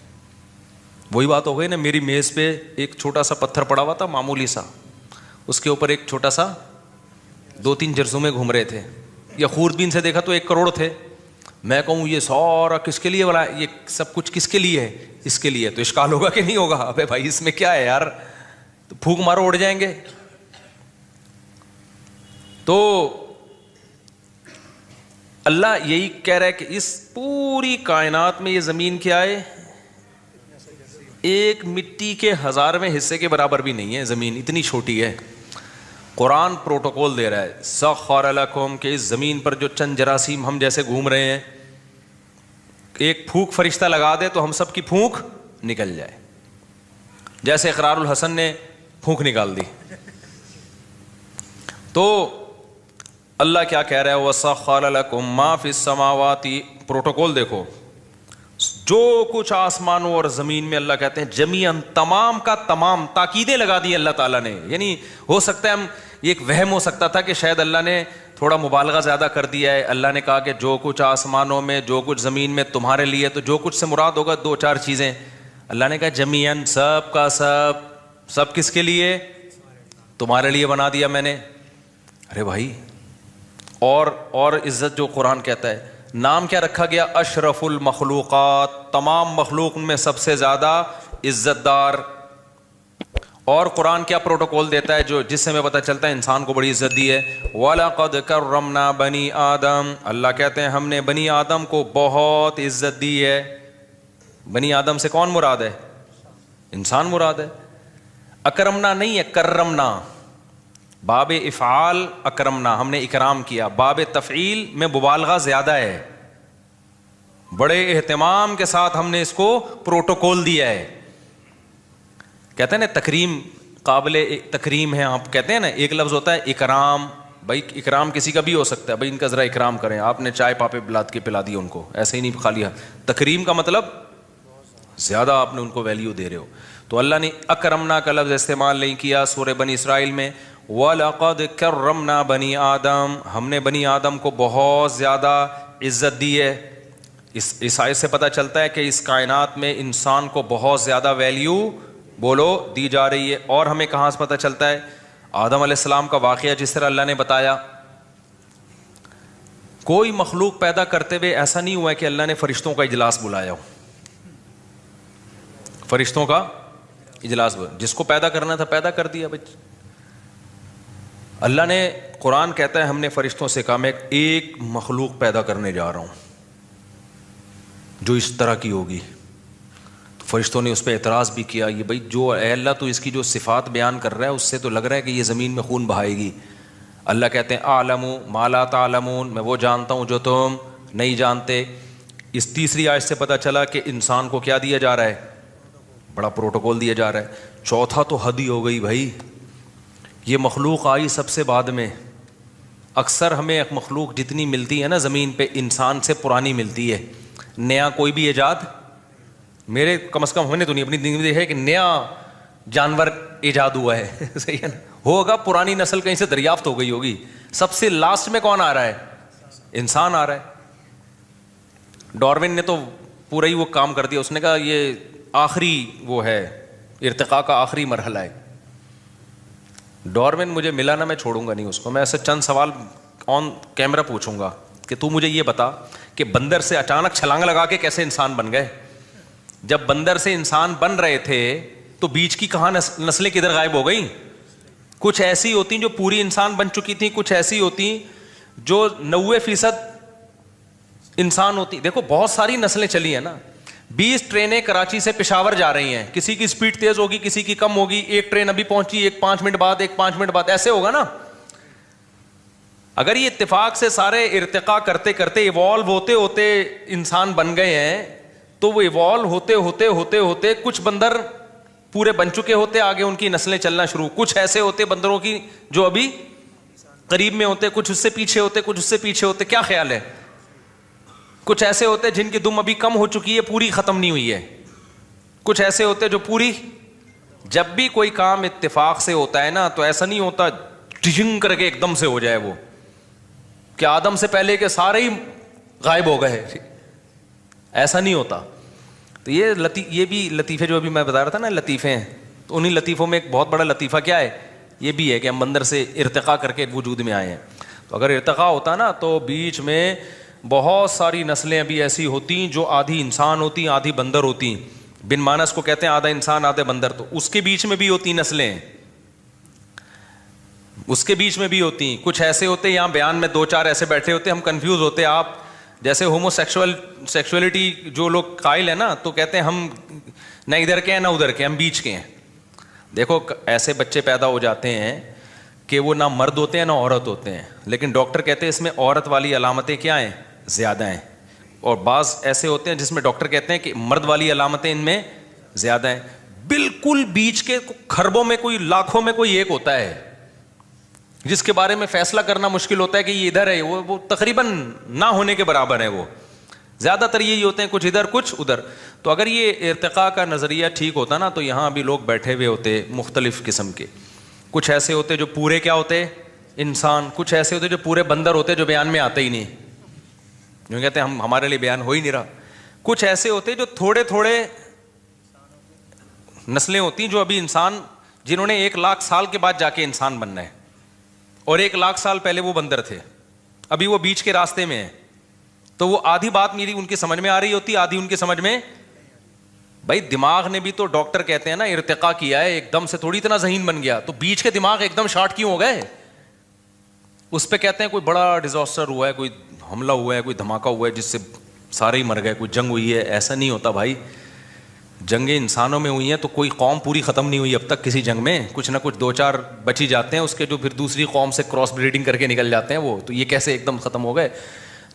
وہی بات ہو گئی نا، میری میز پہ ایک چھوٹا سا پتھر پڑا ہوا تھا معمولی سا، اس کے اوپر ایک چھوٹا سا 2-3 جرثومے گھوم رہے تھے، یا خوردبین سے دیکھا تو 1 کروڑ تھے. میں کہوں یہ سارا کس کے لیے بنا، یہ سب کچھ کس کے لیے ہے؟ اس کے لیے. تو اشکال ہوگا کہ نہیں ہوگا؟ ابے بھائی اس میں کیا ہے یار، تو پھونک مارو اڑ جائیں گے. تو اللہ یہی کہہ رہا ہے کہ اس پوری کائنات میں یہ زمین کیا ہے؟ ایک مٹی کے 1000ویں حصے کے برابر بھی نہیں ہے زمین، اتنی چھوٹی ہے. قرآن پروٹوکول دے رہا ہے سخر لکم کہ اس زمین پر جو چند جراثیم ہم جیسے گھوم رہے ہیں، ایک پھونک فرشتہ لگا دے تو ہم سب کی پھونک نکل جائے. جیسے اقرار الحسن نے پھونک نکال دی. تو اللہ کیا کہہ رہا ہے؟ وَسَخَّرَ لَكُم مَّا فِي السَّمَاوَاتِ. پروٹوکول دیکھو، جو کچھ آسمانوں اور زمین میں، اللہ کہتے ہیں جمیعاً، تمام کا تمام. تاکیدیں لگا دی اللہ تعالیٰ نے. یعنی ہو سکتا ہے ہم یہ ایک وہم ہو سکتا تھا کہ شاید اللہ نے تھوڑا مبالغہ زیادہ کر دیا ہے. اللہ نے کہا کہ جو کچھ آسمانوں میں، جو کچھ زمین میں تمہارے لیے، تو جو کچھ سے مراد ہوگا 2-4 چیزیں. اللہ نے کہا جمیعاً، سب کا سب کس کے لیے؟ تمہارے لیے بنا دیا میں نے. ارے بھائی، اور عزت جو قرآن کہتا ہے، نام کیا رکھا گیا؟ اشرف المخلوقات، تمام مخلوق میں سب سے زیادہ عزت دار. اور قرآن کیا پروٹوکول دیتا ہے جو جس سے ہمیں پتہ چلتا ہے انسان کو بڑی عزت دی ہے؟ وَلَقَدْ كَرَّمْنَا بَنِي آدم. اللہ کہتے ہیں ہم نے بنی آدم کو بہت عزت دی ہے. بنی آدم سے کون مراد ہے؟ انسان مراد ہے. اکرمنا نہیں ہے، کرمنا. باب افعال اکرمنا، ہم نے اکرام کیا. باب تفعیل میں مبالغہ زیادہ ہے، بڑے اہتمام کے ساتھ ہم نے اس کو پروٹوکول دیا ہے. کہتے ہیں نا تکریم، قابل تکریم ہے. آپ کہتے ہیں نا ایک لفظ ہوتا ہے اکرام. بھائی اکرام کسی کا بھی ہو سکتا ہے، بھائی ان کا ذرا اکرام کریں. آپ نے چائے پاپے بلاد کے پلا دی ان کو، ایسے ہی نہیں خالی. تکریم کا مطلب زیادہ آپ نے ان کو ویلیو دے رہے ہو. تو اللہ نے اکرمنا کا لفظ استعمال نہیں کیا سورہ بنی اسرائیل میں. وَلَقَدْ كَرَّمْنَا بَنِي آدم، ہم نے بنی آدم کو بہت زیادہ عزت دی ہے. اس آیت سے پتہ چلتا ہے کہ اس کائنات میں انسان کو بہت زیادہ ویلیو بولو دی جا رہی ہے. اور ہمیں کہاں سے پتہ چلتا ہے؟ آدم علیہ السلام کا واقعہ جس طرح اللہ نے بتایا. کوئی مخلوق پیدا کرتے ہوئے ایسا نہیں ہوا ہے کہ اللہ نے فرشتوں کا اجلاس بلایا ہو. فرشتوں کا اجلاس جس کو پیدا کرنا تھا پیدا کر دیا. بچ اللہ نے، قرآن کہتا ہے ہم نے فرشتوں سے کہا میں ایک مخلوق پیدا کرنے جا رہا ہوں جو اس طرح کی ہوگی. تو فرشتوں نے اس پہ اعتراض بھی کیا، یہ بھائی جو اے اللہ تو اس کی جو صفات بیان کر رہا ہے اس سے تو لگ رہا ہے کہ یہ زمین میں خون بہائے گی. اللہ کہتے ہیں اعلم ما لا تعلمون، میں وہ جانتا ہوں جو تم نہیں جانتے. اس تیسری آیت سے پتہ چلا کہ انسان کو کیا دیا جا رہا ہے؟ بڑا پروٹوکول دیا جا رہا ہے. چوتھا تو حد ہی ہو گئی بھائی، یہ مخلوق آئی سب سے بعد میں. اکثر ہمیں ایک مخلوق جتنی ملتی ہے نا زمین پہ، انسان سے پرانی ملتی ہے. نیا کوئی بھی ایجاد، میرے کم از کم ہم نے تو نہیں اپنی زندگی میں دیکھا ہے کہ نیا جانور ایجاد ہوا ہے. صحیح ہے نا؟ ہوگا پرانی نسل کہیں سے دریافت ہو گئی ہوگی. سب سے لاسٹ میں کون آ رہا ہے؟ انسان آ رہا ہے. ڈارون نے تو پورا ہی وہ کام کر دیا. اس نے کہا یہ آخری وہ ہے، ارتقاء کا آخری مرحلہ ہے. ڈارون مجھے ملا نا، میں چھوڑوں گا نہیں اس کو. میں ایسے چند سوال آن کیمرہ پوچھوں گا کہ تو مجھے یہ بتا کہ بندر سے اچانک چھلانگ لگا کے کیسے انسان بن گئے؟ جب بندر سے انسان بن رہے تھے تو بیچ کی کہاں نسلیں کدھر غائب ہو گئیں؟ کچھ ایسی ہوتی جو پوری انسان بن چکی تھیں، کچھ ایسی ہوتی جو 90% انسان ہوتی. دیکھو بہت ساری نسلیں چلی ہیں نا. 20 ٹرینیں کراچی سے پشاور جا رہی ہیں، کسی کی سپیڈ تیز ہوگی، کسی کی کم ہوگی. ایک ٹرین ابھی پہنچی، ایک 5 منٹ بعد، ایک 5 منٹ بعد، ایسے ہوگا نا. اگر یہ اتفاق سے سارے ارتقاء کرتے کرتے ایوالو ہوتے ہوتے انسان بن گئے ہیں تو وہ ایوالو ہوتے ہوتے ہوتے ہوتے کچھ بندر پورے بن چکے ہوتے, آگے ان کی نسلیں چلنا شروع. کچھ ایسے ہوتے بندروں کی جو ابھی قریب میں ہوتے, کچھ اس سے پیچھے ہوتے, کچھ اس سے پیچھے ہوتے. کیا خیال ہے؟ کچھ ایسے ہوتے جن کی دم ابھی کم ہو چکی ہے, پوری ختم نہیں ہوئی ہے. کچھ ایسے ہوتے جو پوری, جب بھی کوئی کام اتفاق سے ہوتا ہے نا تو ایسا نہیں ہوتا ٹشنگ کر کے ایک دم سے ہو جائے وہ, کہ آدم سے پہلے کے سارے ہی غائب ہو گئے, ایسا نہیں ہوتا. تو یہ بھی لطیفے جو ابھی میں بتا رہا تھا نا, لطیفے ہیں, تو انہیں لطیفوں میں ایک بہت بڑا لطیفہ کیا ہے, یہ بھی ہے کہ ہم بندر سے ارتقا کر کے وجود میں آئے ہیں. تو اگر ارتقا ہوتا نا تو بیچ میں بہت ساری نسلیں ابھی ایسی ہوتی جو آدھی انسان ہوتی, آدھی بندر ہوتی. بن مانس کو کہتے ہیں آدھا انسان آدھے بندر, تو اس کے بیچ میں بھی ہوتی نسلیں, اس کے بیچ میں بھی ہوتی. کچھ ایسے ہوتے, یہاں بیان میں 2-4 ایسے بیٹھے ہوتے, ہم کنفیوز ہوتے. آپ جیسے ہومو سیکشولیٹی جو لوگ قائل ہیں نا, تو کہتے ہیں ہم نہ ادھر کے ہیں نہ ادھر کے, ہم بیچ کے ہیں. دیکھو ایسے بچے پیدا ہو جاتے ہیں کہ وہ نہ مرد ہوتے ہیں نہ عورت ہوتے ہیں, لیکن ڈاکٹر کہتے ہیں اس میں عورت والی علامتیں کیا ہیں, زیادہ ہیں. اور بعض ایسے ہوتے ہیں جس میں ڈاکٹر کہتے ہیں کہ مرد والی علامتیں ان میں زیادہ ہیں. بالکل بیچ کے خربوں میں کوئی, لاکھوں میں کوئی ایک ہوتا ہے جس کے بارے میں فیصلہ کرنا مشکل ہوتا ہے کہ یہ ادھر ہے, وہ تقریباً نہ ہونے کے برابر ہے. وہ زیادہ تر یہی ہوتے ہیں, کچھ ادھر کچھ ادھر. تو اگر یہ ارتقاء کا نظریہ ٹھیک ہوتا نا تو یہاں بھی لوگ بیٹھے ہوئے ہوتے مختلف قسم کے. کچھ ایسے ہوتے جو پورے کیا ہوتے, انسان. کچھ ایسے ہوتے جو پورے بندر ہوتے جو بیان میں آتے ہی نہیں, جو کہتے ہیں ہمارے لیے بیان ہو ہی نہیں رہا. کچھ ایسے ہوتے جو تھوڑے تھوڑے نسلیں ہوتی جو ابھی انسان, جنہوں نے 1,00,000 سال کے بعد جا کے انسان بننا ہے, اور 1,00,000 سال پہلے وہ بندر تھے, ابھی وہ بیچ کے راستے میں ہیں. تو وہ آدھی بات میری ان کی سمجھ میں آ رہی ہوتی, آدھی ان کی سمجھ میں. بھائی دماغ نے بھی تو, ڈاکٹر کہتے ہیں نا ارتقا کیا ہے, ایک دم سے تھوڑی اتنا ذہین بن گیا. تو بیچ کے دماغ ایک دم شارٹ کیوں ہو گئے؟ اس پہ کہتے ہیں کوئی بڑا ڈیزاسٹر ہوا ہے, کوئی حملہ ہوا ہے, کوئی دھماکہ ہوا ہے جس سے سارے ہی مر گئے, کوئی جنگ ہوئی ہے. ایسا نہیں ہوتا بھائی, جنگیں انسانوں میں ہوئی ہیں تو کوئی قوم پوری ختم نہیں ہوئی اب تک کسی جنگ میں. کچھ نہ کچھ 2-4 بچی جاتے ہیں اس کے, جو پھر دوسری قوم سے کراس بریڈنگ کر کے نکل جاتے ہیں وہ. تو یہ کیسے ایک دم ختم ہو گئے؟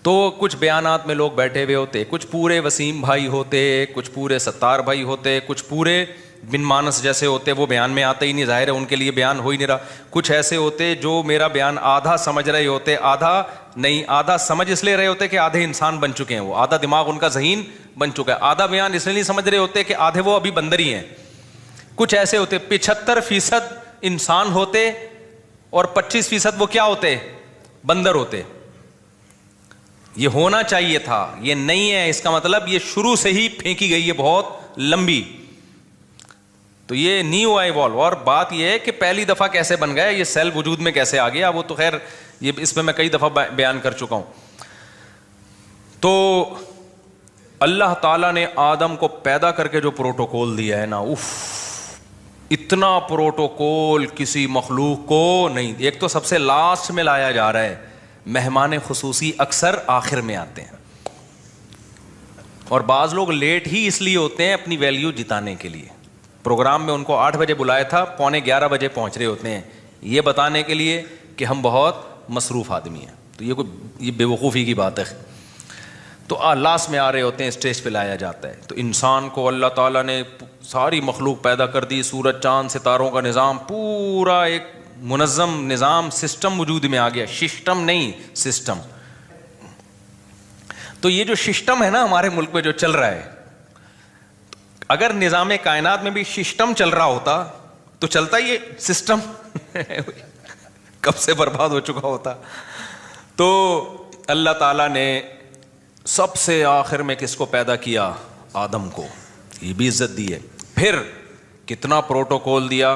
تو کچھ بیانات میں لوگ بیٹھے ہوئے ہوتے, کچھ پورے وسیم بھائی ہوتے, کچھ پورے ستار بھائی ہوتے, کچھ پورے بن مانس جیسے ہوتے, وہ بیان میں آتے ہی نہیں, ظاہر ہے ان کے لیے بیان ہو ہی نہیں رہا. کچھ ایسے ہوتے جو میرا بیان آدھا سمجھ رہے ہوتے, آدھا نہیں, آدھا سمجھ اس لیے رہے ہوتے کہ آدھے انسان بن چکے ہیں, وہ آدھا دماغ ان کا ذہین بن چکا ہے. آدھا بیان اس لیے نہیں سمجھ رہے ہوتے کہ آدھے وہ ابھی بندر ہی ہیں. کچھ ایسے ہوتے 75% انسان ہوتے اور 25% وہ کیا ہوتے, بندر ہوتے. یہ ہونا چاہیے تھا, یہ نہیں ہے. اس کا مطلب یہ شروع سے ہی پھینکی گئی ہے بہت لمبی, تو یہ نہیں ہوا ایوالو. اور بات یہ ہے کہ پہلی دفعہ کیسے بن گیا, یہ سیل وجود میں کیسے آ گیا, وہ تو خیر یہ اس پہ میں کئی دفعہ بیان کر چکا ہوں. تو اللہ تعالیٰ نے آدم کو پیدا کر کے جو پروٹوکول دیا ہے نا, اتنا پروٹوکول کسی مخلوق کو نہیں. ایک تو سب سے لاسٹ میں لایا جا رہا ہے, مہمان خصوصی اکثر آخر میں آتے ہیں, اور بعض لوگ لیٹ ہی اس لیے ہوتے ہیں اپنی ویلیو جتانے کے لیے. پروگرام میں ان کو 8 بجے بلایا تھا, 10:45 بجے پہنچ رہے ہوتے ہیں, یہ بتانے کے لیے کہ ہم بہت مصروف آدمی ہیں. تو یہ بے وقوفی کی بات ہے. تو لاسٹ میں آ رہے ہوتے ہیں, اسٹیج پہ لایا جاتا ہے. تو انسان کو اللہ تعالیٰ نے ساری مخلوق پیدا کر دی, سورج چاند ستاروں کا نظام, پورا ایک منظم نظام سسٹم وجود میں آ گیا. سسٹم نہیں, سسٹم. تو یہ جو سسٹم ہے نا ہمارے ملک میں جو چل رہا ہے, اگر نظام کائنات میں بھی سسٹم چل رہا ہوتا تو چلتا یہ سسٹم کب سے برباد ہو چکا ہوتا. تو اللہ تعالیٰ نے سب سے آخر میں کس کو پیدا کیا, آدم کو. یہ بھی عزت دی ہے. پھر کتنا پروٹوکول دیا,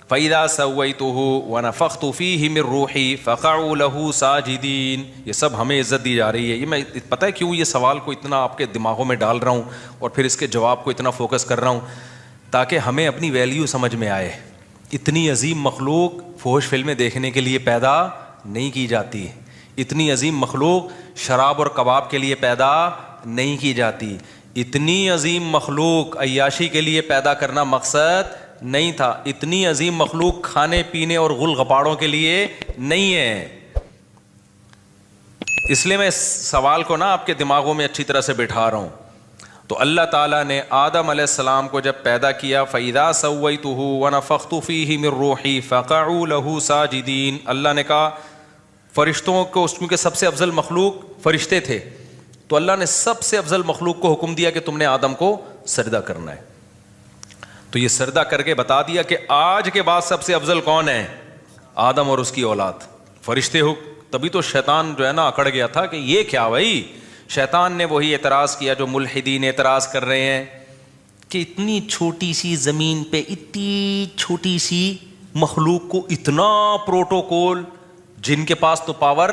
فَإِذَا سَوَّيْتُهُ وَنَفَخْتُ فِيهِ مِن رُوحِي فَقَعُوا لَهُ سَاجِدِينَ. یہ سب ہمیں عزت دی جا رہی ہے. یہ میں پتہ ہے کیوں یہ سوال کو اتنا آپ کے دماغوں میں ڈال رہا ہوں اور پھر اس کے جواب کو اتنا فوکس کر رہا ہوں, تاکہ ہمیں اپنی ویلیو سمجھ میں آئے. اتنی عظیم مخلوق فحش فلمیں دیکھنے کے لیے پیدا نہیں کی جاتی. اتنی عظیم مخلوق شراب اور کباب کے لیے پیدا نہیں کی جاتی. اتنی عظیم مخلوق عیاشی کے لیے پیدا کرنا مقصد نہیں تھا. اتنی عظیم مخلوق کھانے پینے اور غل غپاڑوں کے لیے نہیں ہے. اس لیے میں اس سوال کو نا آپ کے دماغوں میں اچھی طرح سے بٹھا رہا ہوں. تو اللہ تعالیٰ نے آدم علیہ السلام کو جب پیدا کیا فَإِذَا سَوَّيْتُهُ وَنَفَخْتُ فِيهِ مِن رُوحِي فَقَعُوا لَهُ سَاجِدِينَ. اللہ نے کہا فرشتوں کو، کیونکہ سب سے افضل مخلوق فرشتے تھے، تو اللہ نے سب سے افضل مخلوق کو حکم دیا کہ تم نے آدم کو سجدہ کرنا ہے. تو یہ سجدہ کر کے بتا دیا کہ آج کے بعد سب سے افضل کون ہے؟ آدم اور اس کی اولاد، فرشتے ہو. تبھی تو شیطان جو ہے نا اکڑ گیا تھا کہ یہ کیا بھائی. شیطان نے وہی اعتراض کیا جو ملحدین اعتراض کر رہے ہیں کہ اتنی چھوٹی سی زمین پہ اتنی چھوٹی سی مخلوق کو اتنا پروٹوکول، جن کے پاس تو پاور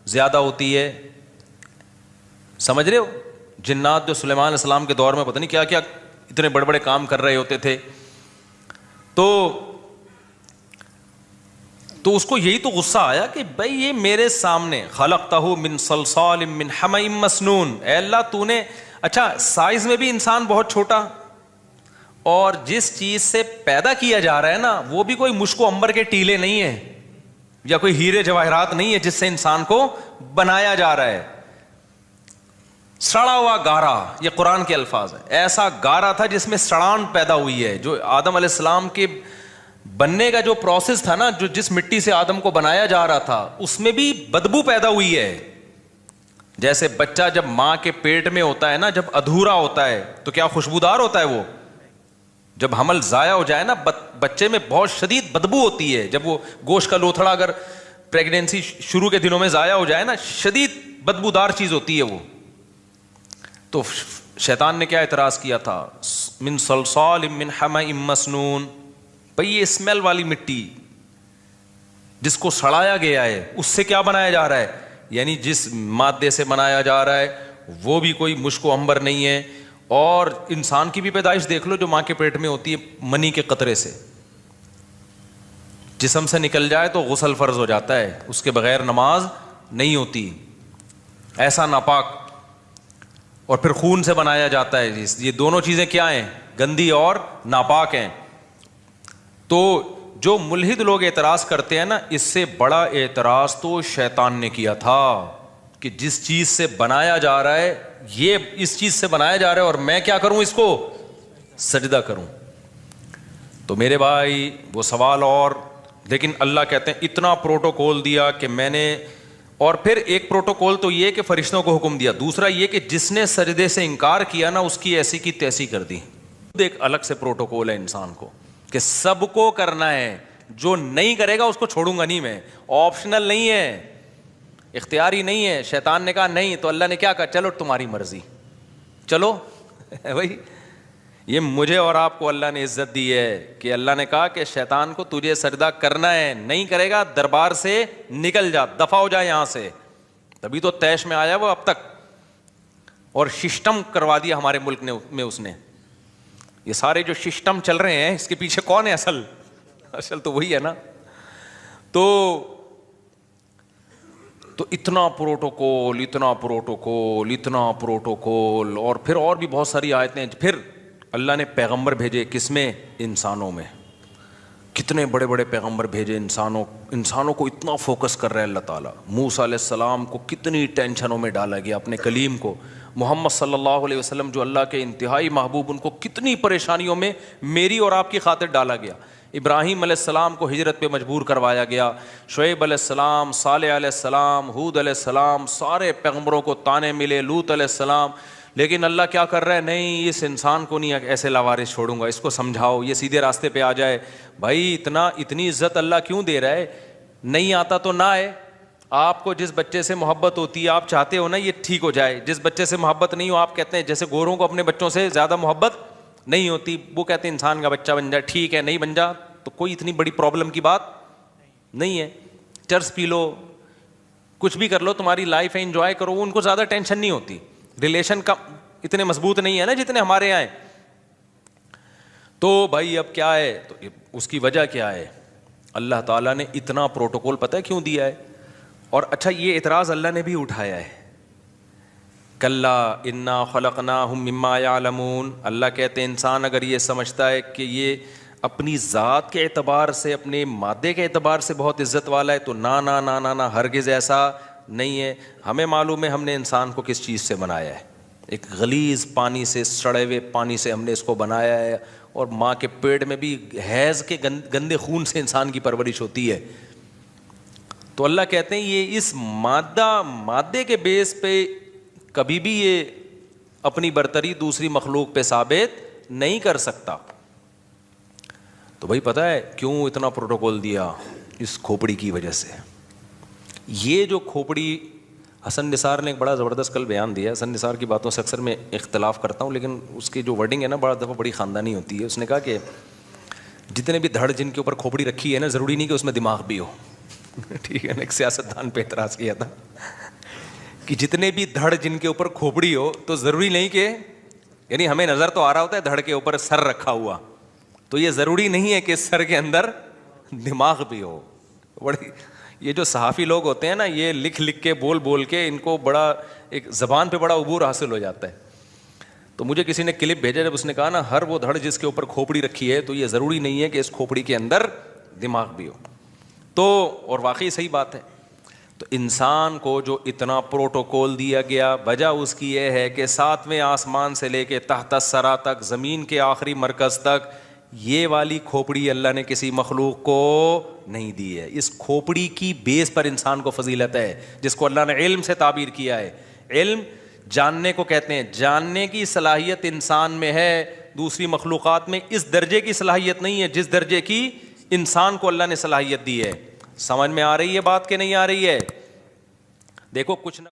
زیادہ ہوتی ہے. سمجھ رہے ہو؟ جنات جو سلیمان علیہ السلام کے دور میں پتہ نہیں کیا کیا اتنے بڑے بڑے کام کر رہے ہوتے تھے. تو اس کو یہی تو غصہ آیا کہ بھائی یہ میرے سامنے خلقتہ من صلصال من حمأ مسنون. اے اللہ تو نے، اچھا سائز میں بھی انسان بہت چھوٹا، اور جس چیز سے پیدا کیا جا رہا ہے نا وہ بھی کوئی مشک و عنبر کے ٹیلے نہیں ہیں یا کوئی ہیرے جواہرات نہیں ہے جس سے انسان کو بنایا جا رہا ہے. سڑا ہوا گارا، یہ قرآن کے الفاظ ہیں. ایسا گارا تھا جس میں سڑان پیدا ہوئی ہے. جو آدم علیہ السلام کے بننے کا جو پروسیس تھا نا، جو جس مٹی سے آدم کو بنایا جا رہا تھا، اس میں بھی بدبو پیدا ہوئی ہے. جیسے بچہ جب ماں کے پیٹ میں ہوتا ہے نا، جب ادھورا ہوتا ہے تو کیا خوشبودار ہوتا ہے وہ؟ جب حمل ضائع ہو جائے نا بچے میں بہت شدید بدبو ہوتی ہے. جب وہ گوشت کا لوتھڑا اگر پریگنینسی شروع کے دنوں میں ضائع ہو جائے نا، شدید بدبودار چیز ہوتی ہے وہ. تو شیطان نے کیا اعتراض کیا تھا؟ من صلصال من حمأ مسنون. بھئی یہ اسمیل والی مٹی جس کو سڑایا گیا ہے، اس سے کیا بنایا جا رہا ہے؟ یعنی جس مادے سے بنایا جا رہا ہے وہ بھی کوئی مشک و عنبر نہیں ہے. اور انسان کی بھی پیدائش دیکھ لو جو ماں کے پیٹ میں ہوتی ہے، منی کے قطرے سے جسم سے نکل جائے تو غسل فرض ہو جاتا ہے، اس کے بغیر نماز نہیں ہوتی. ایسا ناپاک. اور پھر خون سے بنایا جاتا ہے. یہ دونوں چیزیں کیا ہیں؟ گندی اور ناپاک ہیں. تو جو ملحد لوگ اعتراض کرتے ہیں نا، اس سے بڑا اعتراض تو شیطان نے کیا تھا کہ جس چیز سے بنایا جا رہا ہے، یہ اس چیز سے بنایا جا رہا ہے اور میں کیا کروں؟ اس کو سجدہ کروں. تو میرے بھائی وہ سوال. اور لیکن اللہ کہتے ہیں اتنا پروٹوکول دیا کہ میں نے. اور پھر ایک پروٹوکول تو یہ کہ فرشتوں کو حکم دیا، دوسرا یہ کہ جس نے سجدے سے انکار کیا نا اس کی ایسی کی تیسی کر دی. ایک الگ سے پروٹوکول ہے انسان کو کہ سب کو کرنا ہے، جو نہیں کرے گا اس کو چھوڑوں گا نہیں میں. آپشنل نہیں ہے، اختیاری نہیں ہے. شیطان نے کہا نہیں، تو اللہ نے کیا کہا؟ چلو تمہاری مرضی، چلو بھائی. یہ مجھے اور آپ کو اللہ نے عزت دی ہے کہ اللہ نے کہا کہ شیطان کو تجھے سجدہ کرنا ہے، نہیں کرے گا دربار سے نکل جا، دفع ہو جا یہاں سے. تبھی تو طیش میں آیا وہ اب تک، اور سسٹم کروا دیا ہمارے ملک میں اس نے. یہ سارے جو سسٹم چل رہے ہیں اس کے پیچھے کون ہے؟ اصل تو وہی ہے نا. تو اتنا پروٹوکول، اتنا پروٹوکول، اتنا پروٹوکول. اور پھر اور بھی بہت ساری آیتیں. پھر اللہ نے پیغمبر بھیجے، کس میں؟ انسانوں میں. کتنے بڑے بڑے پیغمبر بھیجے انسانوں کو اتنا فوکس کر رہے ہیں اللہ تعالیٰ. موسیٰ علیہ السلام کو کتنی ٹینشنوں میں ڈالا گیا، اپنے کلیم کو. محمد صلی اللہ علیہ وسلم جو اللہ کے انتہائی محبوب، ان کو کتنی پریشانیوں میں میری اور آپ کی خاطر ڈالا گیا. ابراہیم علیہ السلام کو ہجرت پہ مجبور کروایا گیا. شعیب علیہ السلام، صالح علیہ السلام، ہود علیہ السلام، سارے پیغمبروں کو تانے ملے. لوط علیہ السلام. لیکن اللہ کیا کر رہا ہے؟ نہیں، اس انسان کو نہیں ایسے لاوارث چھوڑوں گا، اس کو سمجھاؤ یہ سیدھے راستے پہ آ جائے. بھائی اتنی عزت اللہ کیوں دے رہا ہے؟ نہیں آتا تو نہ آئے. آپ کو جس بچے سے محبت ہوتی ہے آپ چاہتے ہو نا یہ ٹھیک ہو جائے. جس بچے سے محبت نہیں ہو آپ کہتے ہیں، جیسے گوروں کو اپنے بچوں سے زیادہ محبت نہیں ہوتی، وہ کہتے ہیں انسان کا بچہ بن جائے. ٹھیک ہے، نہیں بن جا تو کوئی اتنی بڑی پرابلم کی بات نہیں ہے. چرس پی لو، کچھ بھی کر لو، تمہاری لائف ہے، انجوائے کرو. ان کو زیادہ ٹینشن نہیں ہوتی. ریلیشن کا اتنے مضبوط نہیں ہے نا جتنے ہمارے یہاں ہیں. تو بھائی اب کیا ہے؟ تو اس کی وجہ کیا ہے؟ اللہ تعالیٰ نے اتنا پروٹوکول پتہ ہے کیوں دیا ہے؟ اور اچھا یہ اعتراض اللہ نے بھی اٹھایا ہے. کلا انا خلقناہم مما یعلمون. اللہ کہتے ہیں انسان اگر یہ سمجھتا ہے کہ یہ اپنی ذات کے اعتبار سے، اپنے مادے کے اعتبار سے بہت عزت والا ہے، تو نا نا نا نا نا، ہرگز ایسا نہیں ہے. ہمیں معلوم ہے ہم نے انسان کو کس چیز سے بنایا ہے. ایک غلیظ پانی سے, سڑے ہوئے پانی سے ہم نے اس کو بنایا ہے, اور ماں کے پیٹ میں بھی حیض کے گندے خون سے انسان کی پرورش ہوتی ہے. تو اللہ کہتے ہیں یہ اس مادے کے بیس پہ کبھی بھی یہ اپنی برتری دوسری مخلوق پہ ثابت نہیں کر سکتا. تو بھائی پتہ ہے کیوں اتنا پروٹوکول دیا؟ اس کھوپڑی کی وجہ سے. یہ جو کھوپڑی, حسن نثار نے ایک بڑا زبردست کل بیان دیا. حسن نثار کی باتوں سے اکثر میں اختلاف کرتا ہوں, لیکن اس کی جو ورڈنگ ہے نا بڑا دفعہ بڑی خاندانی ہوتی ہے. اس نے کہا کہ جتنے بھی دھڑ جن کے اوپر کھوپڑی رکھی ہے نا, ضروری نہیں کہ اس میں دماغ بھی ہو. ٹھیک ہے نا, ایک سیاستدان پہ اعتراض کیا تھا کہ جتنے بھی دھڑ جن کے اوپر کھوپڑی ہو تو ضروری نہیں کہ, یعنی ہمیں نظر تو آ رہا ہوتا ہے دھڑ کے اوپر سر رکھا ہوا, تو یہ ضروری نہیں ہے کہ سر کے اندر دماغ بھی ہو. بڑی یہ جو صحافی لوگ ہوتے ہیں نا, یہ لکھ لکھ کے بول بول کے ان کو بڑا ایک زبان پہ بڑا عبور حاصل ہو جاتا ہے. تو مجھے کسی نے کلپ بھیجا, جب اس نے کہا نا ہر وہ دھڑ جس کے اوپر کھوپڑی رکھی ہے تو یہ ضروری نہیں ہے کہ اس کھوپڑی کے اندر دماغ بھی ہو. تو اور واقعی صحیح بات ہے. تو انسان کو جو اتنا پروٹوکول دیا گیا, وجہ اس کی یہ ہے کہ 7ویں آسمان سے لے کے تحت الثری تک, زمین کے آخری مرکز تک, یہ والی کھوپڑی اللہ نے کسی مخلوق کو نہیں دی ہے. اس کھوپڑی کی بیس پر انسان کو فضیلت ہے, جس کو اللہ نے علم سے تعبیر کیا ہے. علم جاننے کو کہتے ہیں, جاننے کی صلاحیت انسان میں ہے, دوسری مخلوقات میں اس درجے کی صلاحیت نہیں ہے جس درجے کی انسان کو اللہ نے صلاحیت دی ہے. سمجھ میں آ رہی ہے بات کہ نہیں آ رہی ہے؟ دیکھو کچھ نہ